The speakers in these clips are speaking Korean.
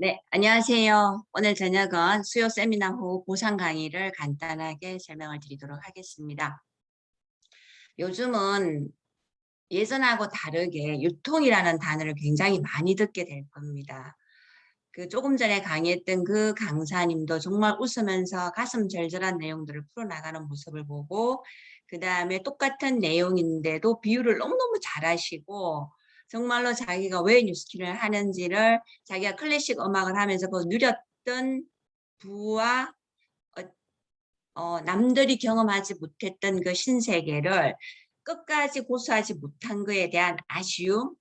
네, 안녕하세요. 오늘 저녁은 수요 세미나 후 보상 강의를 간단하게 설명을 드리도록 하겠습니다. 요즘은 예전하고 다르게 유통이라는 단어를 굉장히 많이 듣게 될 겁니다. 그 조금 전에 강의했던 그 강사님도 정말 웃으면서 가슴 절절한 내용들을 풀어나가는 모습을 보고, 그 다음에 똑같은 내용인데도 비유를 너무너무 잘하시고, 정말로 자기가 왜 뉴스키를 하는지를 자기가 클래식 음악을 하면서 그 누렸던 부와 남들이 경험하지 못했던 그 신세계를 끝까지 고수하지 못한 거에 대한 아쉬움,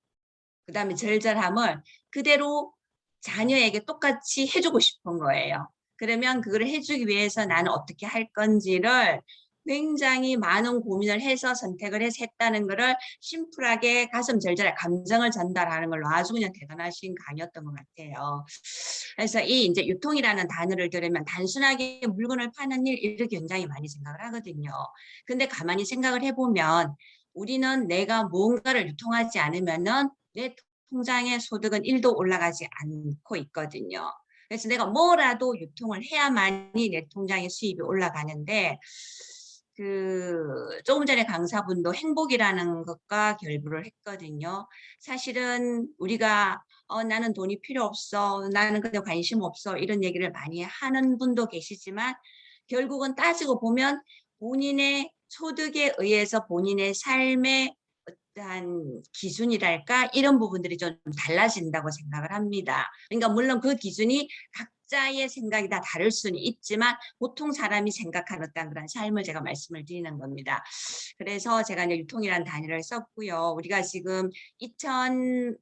그다음에 절절함을 그대로 자녀에게 똑같이 해주고 싶은 거예요. 그러면 그걸 해주기 위해서 나는 어떻게 할 건지를 굉장히 많은 고민을 해서 선택을 해서 했다는 거를 심플하게 가슴 절절한 감정을 전달하는 걸로 아주 그냥 대단하신 강의였던 것 같아요. 그래서 이 이제 유통이라는 단어를 들으면 단순하게 물건을 파는 일 이렇게 굉장히 많이 생각을 하거든요. 근데 가만히 생각을 해보면 우리는 내가 무언가를 유통하지 않으면은 내 통장의 소득은 1도 올라가지 않고 있거든요. 그래서 내가 뭐라도 유통을 해야만이 내 통장의 수입이 올라가는데, 조금 전에 강사분도 행복이라는 것과 결부를 했거든요. 사실은 우리가 나는 돈이 필요 없어, 나는 그냥 관심 없어, 이런 얘기를 많이 하는 분도 계시지만, 결국은 따지고 보면 본인의 소득에 의해서 본인의 삶의 어떠한 기준이랄까 이런 부분들이 좀 달라진다고 생각을 합니다. 그러니까 물론 그 기준이 각자의 생각이 다 다를 수는 있지만 보통 사람이 생각하는 어떤 그런 삶을 제가 말씀을 드리는 겁니다. 그래서 제가 이제 유통이라는 단어를 썼고요. 우리가 지금 2000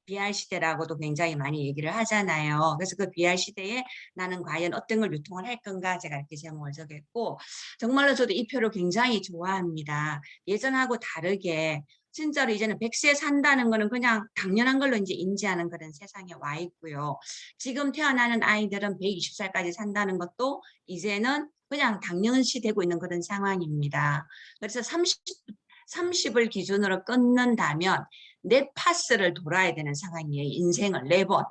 BR 시대라고도 굉장히 많이 얘기를 하잖아요. 그래서 그 BR 시대에 나는 과연 어떤 걸 유통을 할 건가 제가 이렇게 제목을 정했고, 정말로 저도 이 표를 굉장히 좋아합니다. 예전하고 다르게 진짜로 이제는 100세 산다는 거는 그냥 당연한 걸로 이제 인지하는 그런 세상에 와 있고요. 지금 태어나는 아이들은 120살까지 산다는 것도 이제는 그냥 당연시 되고 있는 그런 상황입니다. 그래서 30을 기준으로 끊는다면 네 파스를 돌아야 되는 상황이에요. 인생을 네 번.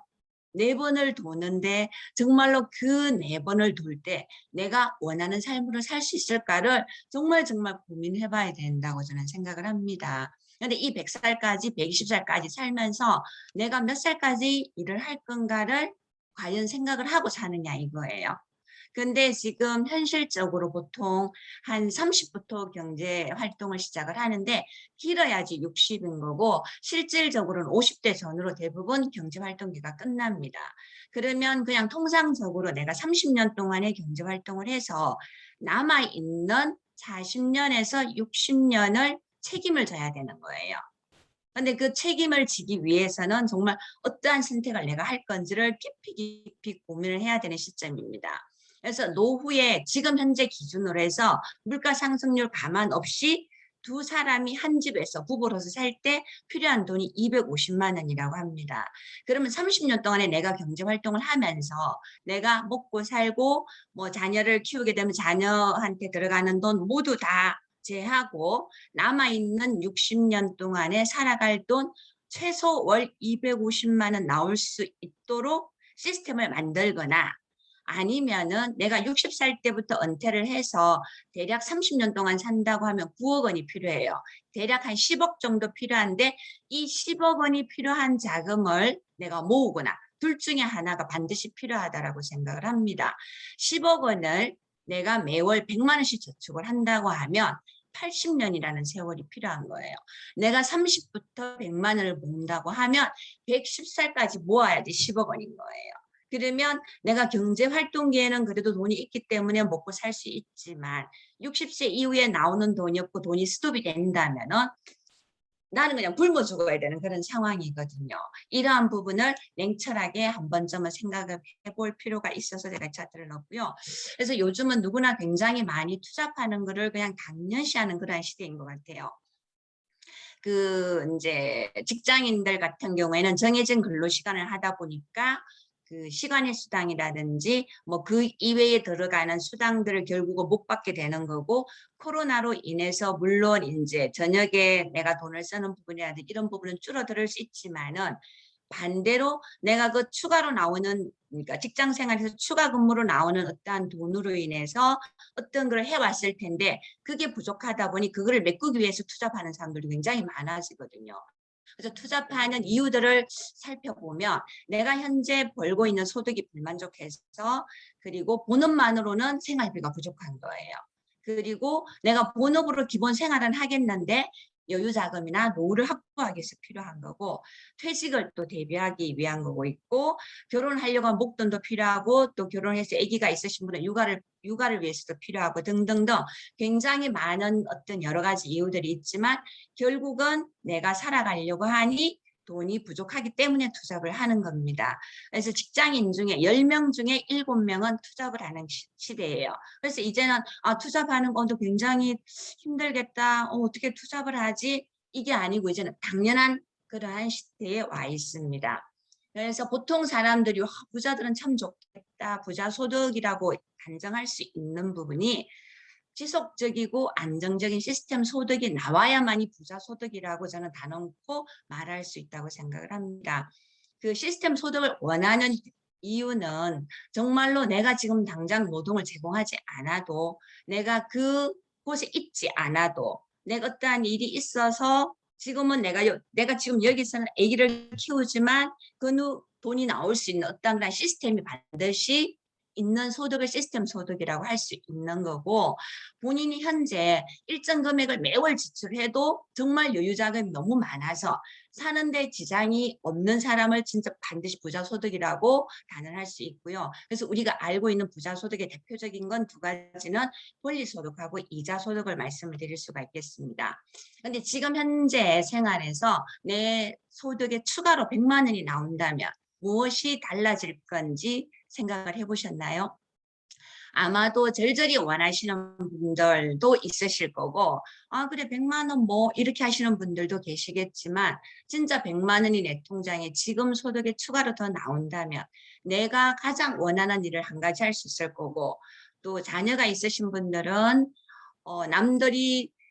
네 번을 도는데 정말로 그 네 번을 돌 때 내가 원하는 삶으로 살 수 있을까를 정말 정말 고민해 봐야 된다고 저는 생각을 합니다. 근데 이 100살까지 120살까지 살면서 내가 몇 살까지 일을 할 건가를 과연 생각을 하고 사느냐 이거예요. 근데 지금 현실적으로 보통 한 30부터 경제 활동을 시작을 하는데 길어야지 60인 거고 실질적으로는 50대 전후로 대부분 경제 활동기가 끝납니다. 그러면 그냥 통상적으로 내가 30년 동안의 경제 활동을 해서 남아 있는 40년에서 60년을 책임을 져야 되는 거예요. 근데 그 책임을 지기 위해서는 정말 어떠한 선택을 내가 할 건지를 깊이 고민을 해야 되는 시점입니다. 그래서 노후에 지금 현재 기준으로 해서 물가 상승률 감안 없이 두 사람이 한 집에서 부부로서 살 때 필요한 돈이 250만 원이라고 합니다. 그러면 30년 동안에 내가 경제 활동을 하면서 내가 먹고 살고 뭐 자녀를 키우게 되면 자녀한테 들어가는 돈 모두 다 제하고 남아있는 60년 동안에 살아갈 돈 최소 월 250만 원 나올 수 있도록 시스템을 만들거나, 아니면은 내가 60살 때부터 은퇴를 해서 대략 30년 동안 산다고 하면 9억 원이 필요해요. 대략 한 10억 정도 필요한데 이 10억 원이 필요한 자금을 내가 모으거나 둘 중에 하나가 반드시 필요하다라고 생각을 합니다. 10억 원을 내가 매월 100만 원씩 저축을 한다고 하면 80년이라는 세월이 필요한 거예요. 내가 30부터 100만 원을 모은다고 하면 110살까지 모아야지 10억 원인 거예요. 그러면 내가 경제 활동기에는 그래도 돈이 있기 때문에 먹고 살 수 있지만 60세 이후에 나오는 돈이 없고 돈이 스톱이 된다면은 나는 그냥 굶어 죽어야 되는 그런 상황이거든요. 이러한 부분을 냉철하게 한 번쯤은 생각을 해볼 필요가 있어서 제가 차트를 넣었고요. 그래서 요즘은 누구나 굉장히 많이 투잡하는 거를 그냥 당연시하는 그런 시대인 것 같아요. 이제 직장인들 같은 경우에는 정해진 근로 시간을 하다 보니까 그 시간의 수당이라든지 뭐 그 이외에 들어가는 수당들을 결국은 못 받게 되는 거고, 코로나로 인해서 물론 이제 저녁에 내가 돈을 쓰는 부분이라든지 이런 부분은 줄어들 수 있지만은 반대로 내가 그 추가로 나오는, 그러니까 직장 생활에서 추가 근무로 나오는 어떠한 돈으로 인해서 어떤 걸 해왔을 텐데 그게 부족하다 보니 그거를 메꾸기 위해서 투잡하는 사람들도 굉장히 많아지거든요. 그래서 투잡하는 이유들을 살펴보면 내가 현재 벌고 있는 소득이 불만족해서, 그리고 본업만으로는 생활비가 부족한 거예요. 그리고 내가 본업으로 기본 생활은 하겠는데 여유 자금이나 노후를 확보하기 위해서 필요한 거고, 퇴직을 또 대비하기 위한 거고 있고, 결혼하려고 하면 목돈도 필요하고, 또 결혼해서 아기가 있으신 분은 육아를 위해서도 필요하고 등등등 굉장히 많은 어떤 여러 가지 이유들이 있지만 결국은 내가 살아가려고 하니 돈이 부족하기 때문에 투잡을 하는 겁니다. 그래서 직장인 중에 10명 중에 7명은 투잡을 하는 시대예요. 그래서 이제는 투잡하는 것도 굉장히 힘들겠다. 어떻게 투잡을 하지? 이게 아니고 이제는 당연한 그러한 시대에 와 있습니다. 그래서 보통 사람들이 부자들은 참 좋겠다. 부자 소득이라고 단정할 수 있는 부분이 지속적이고 안정적인 시스템 소득이 나와야만이 부자 소득이라고 저는 단언코 말할 수 있다고 생각을 합니다. 그 시스템 소득을 원하는 이유는 정말로 내가 지금 당장 노동을 제공하지 않아도, 내가 그곳에 있지 않아도, 내가 어떠한 일이 있어서 지금은 내가 지금 여기서는 아기를 키우지만 그 돈이 나올 수 있는 어떤 시스템이 반드시 있는 소득을 시스템 소득이라고 할 수 있는 거고, 본인이 현재 일정 금액을 매월 지출해도 정말 여유 자금이 너무 많아서 사는데 지장이 없는 사람을 진짜 반드시 부자 소득이라고 단언할 수 있고요. 그래서 우리가 알고 있는 부자 소득의 대표적인 건 두 가지는 권리 소득하고 이자 소득을 말씀을 드릴 수가 있겠습니다. 그런데 지금 현재 생활에서 내 소득에 추가로 100만 원이 나온다면 무엇이 달라질 건지 생각을 해보셨나요? 아마도 절절히 원하시는 분들도 있으실 거고, 그래 100만 원 뭐 이렇게 하시는 분들도 계시겠지만, 진짜 100만 원이 내 통장에 지금 소득에 추가로 더 나온다면 내가 가장 원하는 일을 한 가지 할 수 있을 거고, 또 자녀가 있으신 분들은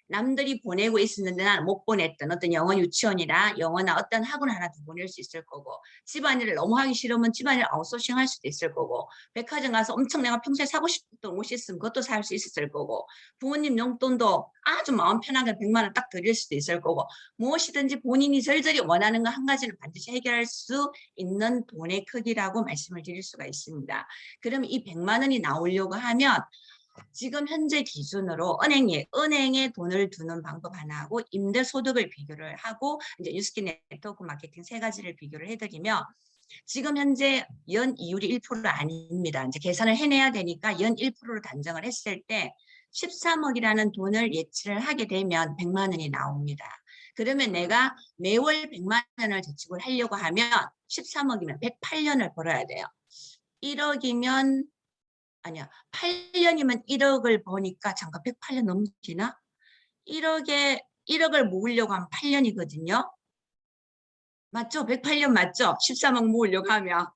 남들이 보내고 있었는데 난 못 보냈던 어떤 영어 유치원이나 영어나 어떤 학원 하나 더 보낼 수 있을 거고, 집안일을 너무 하기 싫으면 집안일 아웃소싱 할 수도 있을 거고, 백화점 가서 엄청 내가 평소에 사고 싶었던 옷이 있으면 그것도 살 수 있었을 거고, 부모님 용돈도 아주 마음 편하게 100만 원 딱 드릴 수도 있을 거고, 무엇이든지 본인이 절절히 원하는 거 한 가지를 반드시 해결할 수 있는 돈의 크기라고 말씀을 드릴 수가 있습니다. 그럼 이 100만 원이 나오려고 하면 지금 현재 기준으로 은행에 돈을 두는 방법 하나하고 임대소득을 비교를 하고, 이제 뉴스킨 네트워크 마케팅 세 가지를 비교를 해드리면, 지금 현재 연 이율이 1% 아닙니다. 이제 계산을 해내야 되니까 연 1%로 단정을 했을 때 13억이라는 돈을 예치를 하게 되면 100만 원이 나옵니다. 그러면 내가 매월 100만 원을 저축을 하려고 하면 13억이면 108년을 벌어야 돼요. 1억이면 아니야. 8년이면 1억을 버니까 잠깐 108년 넘기나? 1억을 모으려고 하면 8년이거든요. 맞죠? 108년 맞죠? 13억 모으려고 하면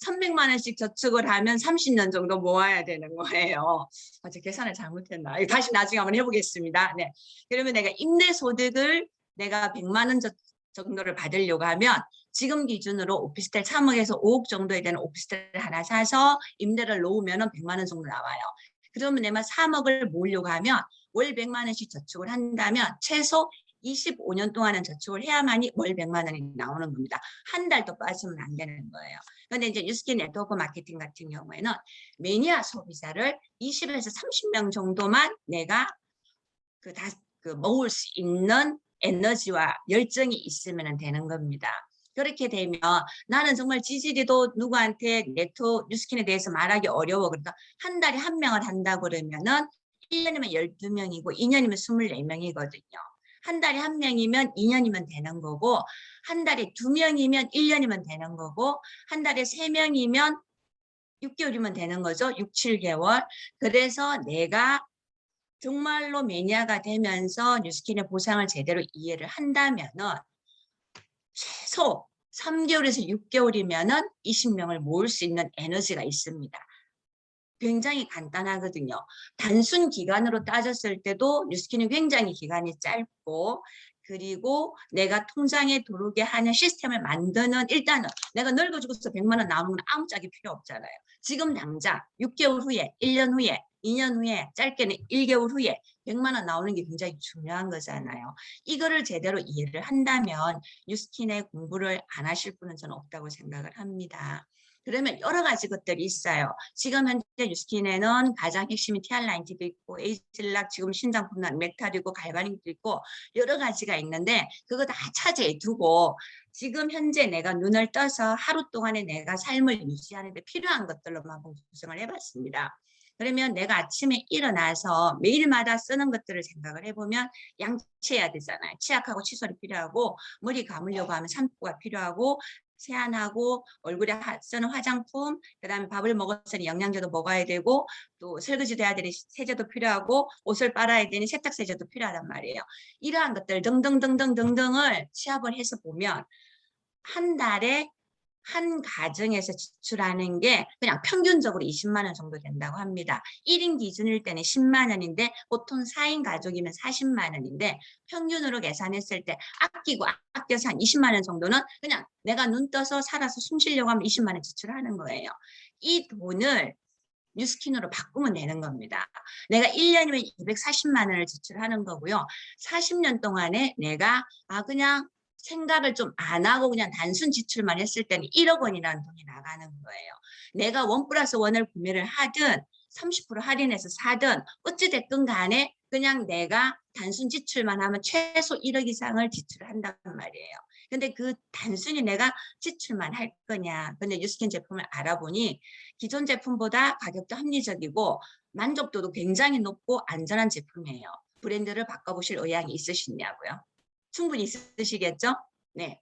300만 원씩 저축을 하면 30년 정도 모아야 되는 거예요. 제 계산을 잘못했나? 다시 나중에 한번 해보겠습니다. 네. 그러면 내가 임대소득을 내가 100만 원 정도를 받으려고 하면 지금 기준으로 오피스텔 3억에서 5억 정도에 되는 오피스텔 하나 사서 임대를 놓으면 100만 원 정도 나와요. 그러면 내가 3억을 모으려고 하면 월 100만 원씩 저축을 한다면 최소 25년 동안은 저축을 해야만이 월 100만 원이 나오는 겁니다. 한 달도 빠지면 안 되는 거예요. 그런데 이제 뉴스킨 네트워크 마케팅 같은 경우에는 매니아 소비자를 20에서 30명 정도만 내가 모을 수 있는 에너지와 열정이 있으면 되는 겁니다. 그렇게 되면 나는 정말 지지리도 누구한테 뉴스킨에 대해서 말하기 어려워. 그러니까 한 달에 한 명을 한다고 그러면은 1년이면 12명이고 2년이면 24명이거든요. 한 달에 한 명이면 2년이면 되는 거고, 한 달에 2명이면 1년이면 되는 거고, 한 달에 3명이면 6개월이면 되는 거죠. 6, 7개월. 그래서 내가 정말로 매니아가 되면서 뉴스킨의 보상을 제대로 이해를 한다면은 최소 3개월에서 6개월이면은 20명을 모을 수 있는 에너지가 있습니다. 굉장히 간단하거든요. 단순 기간으로 따졌을 때도 뉴스킨은 굉장히 기간이 짧고, 그리고 내가 통장에 들어오게 하는 시스템을 만드는, 일단은 내가 늙어죽어서 100만 원 나오는 건 아무 짝이 필요 없잖아요. 지금 당장 6개월 후에, 1년 후에, 2년 후에, 짧게는 1개월 후에 100만 원 나오는 게 굉장히 중요한 거잖아요. 이거를 제대로 이해를 한다면 뉴스킨의 공부를 안 하실 분은 저는 없다고 생각을 합니다. 그러면 여러 가지 것들이 있어요. 지금 현재 뉴스킨에는 가장 핵심이 TR90도 있고 에이즐락, 지금 신장분당 멕탈이고 갈바닉도 있고 여러 가지가 있는데 그거 다 차지해 두고 지금 현재 내가 눈을 떠서 하루 동안에 내가 삶을 유지하는 데 필요한 것들로만 구성을 해봤습니다. 그러면 내가 아침에 일어나서 매일마다 쓰는 것들을 생각을 해보면 양치해야 되잖아요. 치약하고 칫솔이 필요하고, 머리 감으려고 하면 샴푸가 필요하고, 세안하고, 얼굴에 쓰는 화장품, 그다음에 밥을 먹었으니 영양제도 먹어야 되고, 또 설거지도 해야 되니 세제도 필요하고, 옷을 빨아야 되니 세탁세제도 필요하단 말이에요. 이러한 것들 등등등등등등을 취합을 해서 보면 한 달에 한 가정에서 지출하는 게 그냥 평균적으로 20만 원 정도 된다고 합니다. 1인 기준일 때는 10만 원인데 보통 4인 가족이면 40만 원인데 평균으로 계산했을 때 아끼고 아껴서 한 20만 원 정도는 그냥 내가 눈 떠서 살아서 숨 쉬려고 하면 20만 원 지출하는 거예요. 이 돈을 뉴스킨으로 바꾸면 되는 겁니다. 내가 1년이면 240만 원을 지출하는 거고요. 40년 동안에 내가 그냥 생각을 좀 안 하고 그냥 단순 지출만 했을 때는 1억 원이라는 돈이 나가는 거예요. 내가 1+1을 구매를 하든 30% 할인해서 사든 어찌됐든 간에 그냥 내가 단순 지출만 하면 최소 1억 이상을 지출한단 말이에요. 근데 그 단순히 내가 지출만 할 거냐. 근데 뉴스킨 제품을 알아보니 기존 제품보다 가격도 합리적이고 만족도도 굉장히 높고 안전한 제품이에요. 브랜드를 바꿔보실 의향이 있으시냐고요? 충분히 있으시겠죠? 네.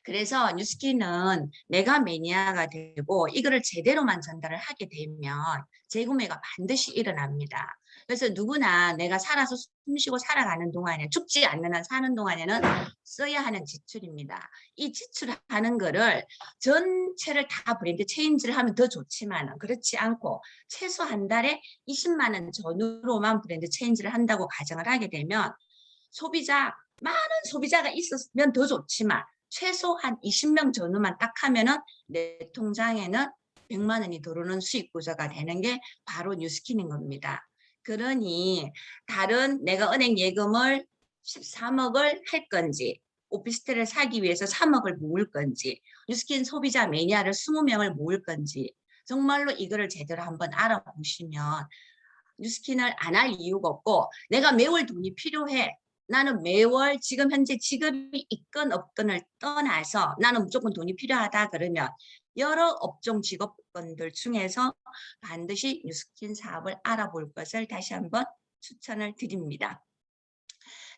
그래서 뉴스킨은 내가 매니아가 되고 이거를 제대로만 전달을 하게 되면 재구매가 반드시 일어납니다. 그래서 누구나 내가 살아서 숨쉬고 살아가는 동안에 죽지 않는 한 사는 동안에는 써야 하는 지출입니다. 이 지출하는 거를 전체를 다 브랜드 체인지를 하면 더 좋지만 그렇지 않고 최소 한 달에 20만 원 전후로만 브랜드 체인지를 한다고 가정을 하게 되면 많은 소비자가 있었으면 더 좋지만 최소 한 20명 전후만 딱 하면은 내 통장에는 100만 원이 들어오는 수익 구조가 되는 게 바로 뉴스킨인 겁니다. 그러니 다른 내가 은행 예금을 13억을 할 건지 오피스텔을 사기 위해서 3억을 모을 건지 뉴스킨 소비자 매니아를 20명을 모을 건지 정말로 이거를 제대로 한번 알아보시면 뉴스킨을 안 할 이유가 없고 내가 매월 돈이 필요해. 나는 매월 지금 현재 직업이 있건 없건을 떠나서 나는 무조건 돈이 필요하다 그러면 여러 업종 직업군들 중에서 반드시 뉴스킨 사업을 알아볼 것을 다시 한번 추천을 드립니다.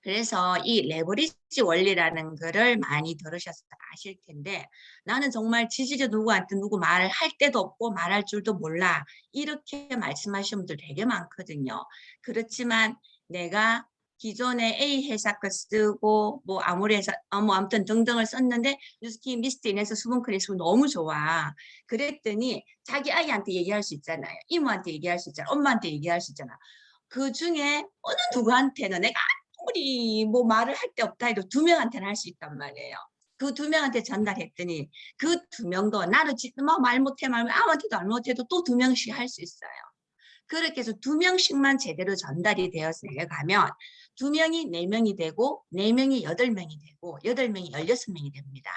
그래서 이 레버리지 원리라는 거를 많이 들으셔서 아실 텐데 나는 정말 지지자 누구한테 누구 말을 할 데도 없고 말할 줄도 몰라 이렇게 말씀하시는 분들 되게 많거든요. 그렇지만 내가 기존에 A 회사 거 쓰고 뭐 아무리 해서 뭐 아무튼 등등을 썼는데 뉴스킨 미스트인에서 수분크림 쓰고 너무 좋아. 그랬더니 자기 아이한테 얘기할 수 있잖아요. 이모한테 얘기할 수 있잖아. 엄마한테 얘기할 수 있잖아. 그 중에 어느 누구한테는 내가 아무리 뭐 말을 할 데 없다 해도 2명한테는 할 수 있단 말이에요. 그 2명한테 전달했더니 그 2명도 나를 뭐 말 못해 말면 아무한테도 말 못해도 또 2명씩 할 수 있어요. 그렇게 해서 2명씩만 제대로 전달이 되어서 내려가면 2명이 4명이 되고 4명이 8명이 되고 8명이 16명이 됩니다.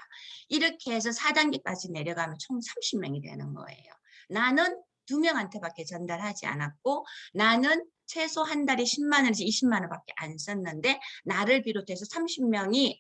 이렇게 해서 4단계까지 내려가면 총 30명이 되는 거예요. 나는 2명한테밖에 전달하지 않았고 나는 최소 한 달에 10만 원에서 20만 원밖에 안 썼는데 나를 비롯해서 30명이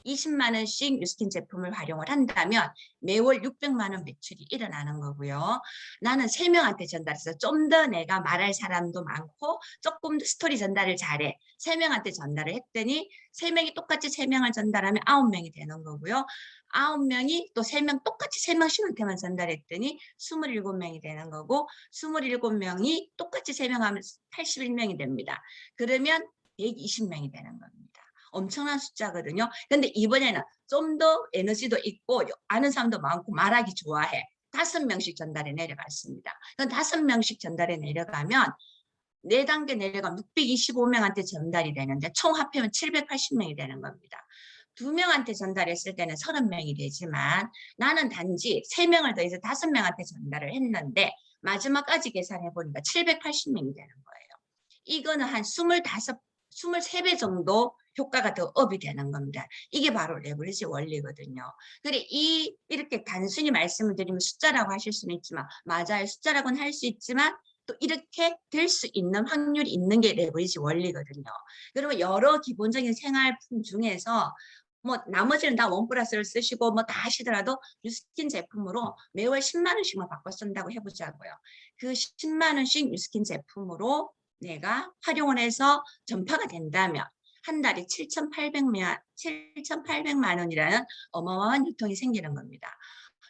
20만 원씩 뉴스킨 제품을 활용을 한다면 매월 600만 원 매출이 일어나는 거고요. 나는 3명한테 전달해서 좀 더 내가 말할 사람도 많고 조금 더 스토리 전달을 잘해. 3명한테 전달을 했더니 3명이 똑같이 3명을 전달하면 9명이 되는 거고요. 9명이 또 3명 똑같이 3명씩한테만 전달했더니 27명이 되는 거고 27명이 똑같이 3명 하면 81명이 됩니다. 그러면 120명이 되는 겁니다. 엄청난 숫자거든요. 근데 이번에는 좀 더 에너지도 있고 아는 사람도 많고 말하기 좋아해. 5명씩 전달해 내려갔습니다. 그럼 5명씩 전달해 내려가면 4단계 내려가면 625명한테 전달이 되는데 총 합하면 780명이 되는 겁니다. 2명한테 전달했을 때는 30명이 되지만 나는 단지 3명을 더해서 5명한테 전달을 했는데 마지막까지 계산해 보니까 780명이 되는 거예요. 이거는 한 23배 정도 효과가 더 업이 되는 겁니다. 이게 바로 레버리지 원리거든요. 그래, 이렇게 단순히 말씀을 드리면 숫자라고 하실 수는 있지만, 맞아요. 숫자라고는 할 수 있지만, 또 이렇게 될 수 있는 확률이 있는 게 레버리지 원리거든요. 그러면 여러 기본적인 생활품 중에서 뭐 나머지는 다 원 플러스를 쓰시고 뭐 다 하시더라도 뉴스킨 제품으로 매월 10만 원씩만 바꿔 쓴다고 해보자고요. 그 10만 원씩 뉴스킨 제품으로 내가 활용을 해서 전파가 된다면 한 달에 7,800만 원이라는 어마어마한 유통이 생기는 겁니다.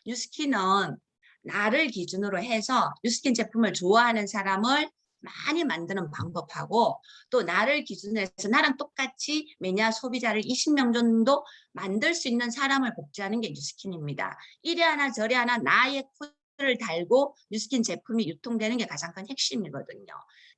뉴스킨은 나를 기준으로 해서 뉴스킨 제품을 좋아하는 사람을 많이 만드는 방법하고 또 나를 기준으로 해서 나랑 똑같이 매니아 소비자를 20명 정도 만들 수 있는 사람을 복제하는 게 뉴스킨입니다. 이래 하나 저래 하나 나의 코드를 달고 뉴스킨 제품이 유통되는 게 가장 큰 핵심이거든요.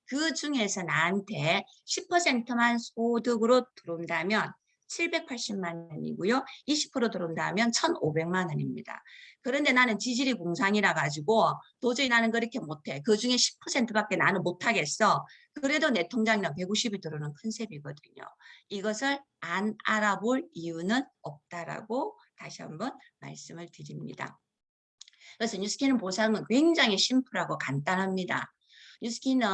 그 중에서 나한테 10%만 소득으로 들어온다면 780만 원이고요. 20% 들어온다면 1,500만 원입니다. 그런데 나는 지질이 공상이라 가지고 도저히 나는 그렇게 못해. 그중에 10%밖에 나는 못하겠어. 그래도 내 통장에는 150이 들어오는 컨셉이거든요. 이것을 안 알아볼 이유는 없다라고 다시 한번 말씀을 드립니다. 그래서 뉴스킨은 보상은 굉장히 심플하고 간단합니다. 뉴스킨은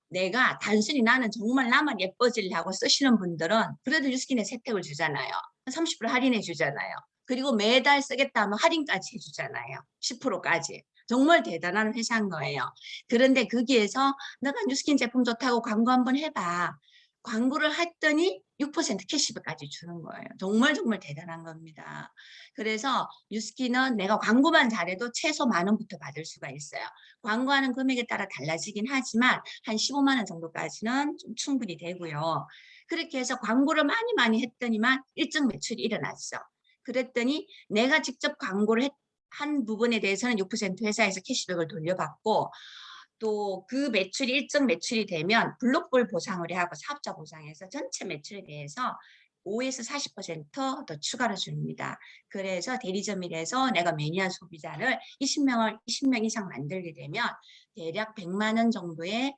내가 단순히 나는 정말 나만 예뻐지려고 쓰시는 분들은 그래도 뉴스킨에 혜택을 주잖아요. 30% 할인해 주잖아요. 그리고 매달 쓰겠다 하면 할인까지 해주잖아요. 10%까지. 정말 대단한 회사인 거예요. 그런데 거기에서 내가 뉴스킨 제품 좋다고 광고 한번 해봐. 광고를 했더니 6% 캐시백까지 주는 거예요. 정말 정말 대단한 겁니다. 그래서 뉴스킨은 내가 광고만 잘해도 최소 10,000원부터 받을 수가 있어요. 광고하는 금액에 따라 달라지긴 하지만 한 15만 원 정도까지는 좀 충분히 되고요. 그렇게 해서 광고를 많이 했더니만 일정 매출이 일어났어. 그랬더니 내가 직접 광고를 한 부분에 대해서는 6% 회사에서 캐시백을 돌려받고 또 그 매출이 일정 매출이 되면 블록볼 보상을 하고 사업자 보상에서 전체 매출에 대해서 5에서 40%더 추가로 줍니다. 그래서 대리점이라서 내가 매니아 소비자를 20명 이상 만들게 되면 대략 100만 원 정도의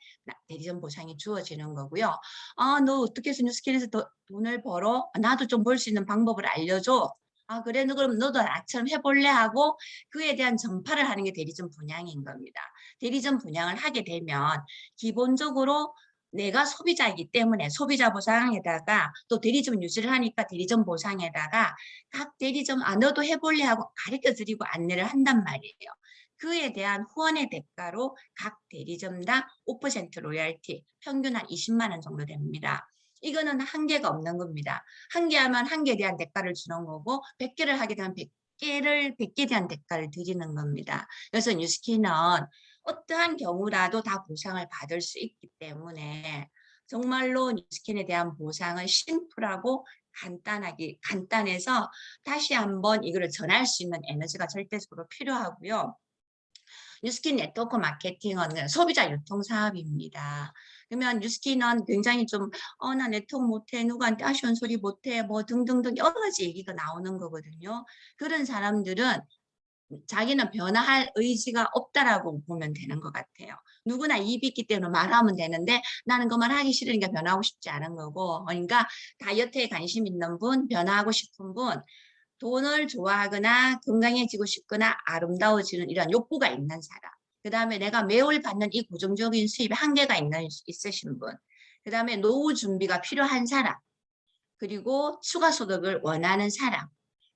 대리점 보상이 주어지는 거고요. 아, 너 어떻게 해서 뉴스킨에서 돈을 벌어? 나도 좀 벌 수 있는 방법을 알려줘. 아, 그래, 그럼 너도 나처럼 해볼래 하고 그에 대한 전파를 하는 게 대리점 분양인 겁니다. 대리점 분양을 하게 되면 기본적으로 내가 소비자이기 때문에 소비자 보상에다가 또 대리점 유지를 하니까 대리점 보상에다가 각 대리점 너도 해볼래 하고 가르쳐드리고 안내를 한단 말이에요. 그에 대한 후원의 대가로 각 대리점당 5% 로열티, 평균 한 20만 원 정도 됩니다. 이거는 한계가 없는 겁니다. 한 개 하면 한 개에 대한 대가를 주는 거고 100개를 하게 되면 100개에 대한 대가를 드리는 겁니다. 그래서 뉴스킨은 어떠한 경우라도 다 보상을 받을 수 있기 때문에 정말로 뉴스킨에 대한 보상은 심플하고 간단해서 다시 한번 이거를 전할 수 있는 에너지가 절대적으로 필요하고요. 뉴스킨 네트워크 마케팅은 소비자 유통 사업입니다. 그러면 뉴스킨은 굉장히 좀 나 네트워크 못해, 누구한테 아쉬운 소리 못해, 뭐 등등등 여러 가지 얘기가 나오는 거거든요. 그런 사람들은 자기는 변화할 의지가 없다라고 보면 되는 것 같아요. 누구나 입이 있기 때문에 말하면 되는데 나는 그 말 하기 싫으니까 변화하고 싶지 않은 거고, 그러니까 다이어트에 관심 있는 분, 변화하고 싶은 분, 돈을 좋아하거나 건강해지고 싶거나 아름다워지는 이런 욕구가 있는 사람, 그 다음에 내가 매월 받는 이 고정적인 수입에 한계가 있으신 분, 그 다음에 노후 준비가 필요한 사람, 그리고 추가 소득을 원하는 사람,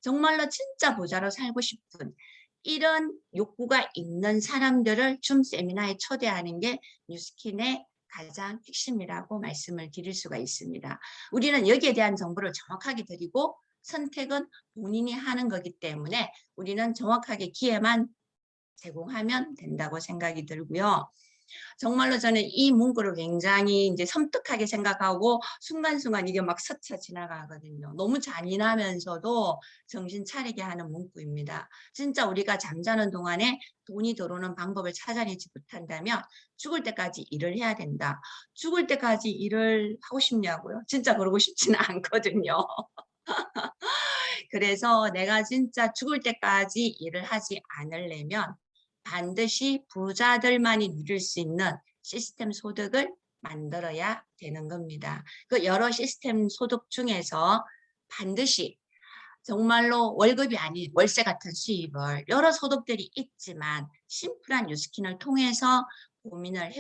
정말로 진짜 부자로 살고 싶은 이런 욕구가 있는 사람들을 줌 세미나에 초대하는 게 뉴스킨의 가장 핵심이라고 말씀을 드릴 수가 있습니다. 우리는 여기에 대한 정보를 정확하게 드리고 선택은 본인이 하는 거기 때문에 우리는 정확하게 기회만 제공하면 된다고 생각이 들고요. 정말로 저는 이 문구를 굉장히 이제 섬뜩하게 생각하고 순간순간 이게 막 스쳐 지나가거든요. 너무 잔인하면서도 정신 차리게 하는 문구입니다. 진짜 우리가 잠자는 동안에 돈이 들어오는 방법을 찾아내지 못한다면 죽을 때까지 일을 해야 된다. 죽을 때까지 일을 하고 싶냐고요? 진짜 그러고 싶지는 않거든요. 그래서 내가 진짜 죽을 때까지 일을 하지 않으려면 반드시 부자들만이 누릴 수 있는 시스템 소득을 만들어야 되는 겁니다. 그 여러 시스템 소득 중에서 반드시 정말로 월급이 아닌 월세 같은 수입을 여러 소득들이 있지만 심플한 뉴스킨을 통해서 고민을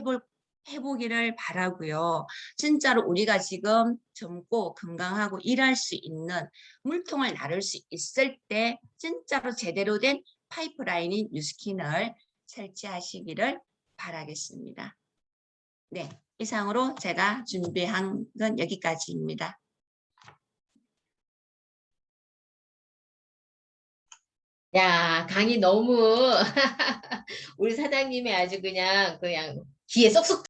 해보기를 바라고요. 진짜로 우리가 지금 젊고 건강하고 일할 수 있는 물통을 나를 수 있을 때 진짜로 제대로 된 파이프라인인 뉴스킨을 설치하시기를 바라겠습니다. 네, 이상으로 제가 준비한 건 여기까지입니다. 야, 강의 너무 우리 사장님이 아주 그냥 귀에 쏙쏙